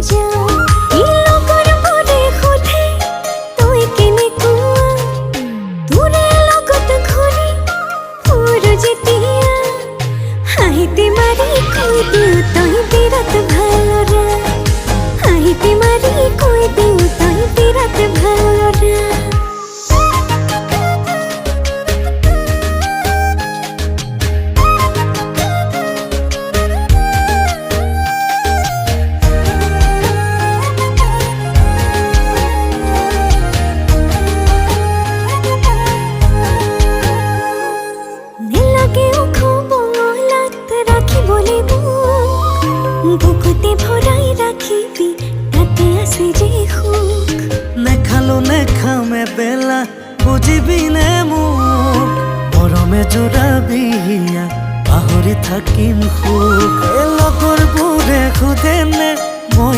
যা লগৰ পৰে সোধে তই কেনেকুৱা তোৰে লগত ঘূৰি ফুৰো যেতিয়া হাঁহিতে মাৰি কৈ দিওঁ তই বিৰাট ভাল ল'ৰা হাঁহিতে মাৰি কৈ দিওঁ তই বিৰাট ভাল ল'ৰা বুকুতে ভৰাই ৰাখিবি তাতে আছে যে সুখ নেখালো নেখামে বেলা বুজিবি নে মোক মৰমে জোৰাবি হিয়া পাহৰি থাকিম সুখ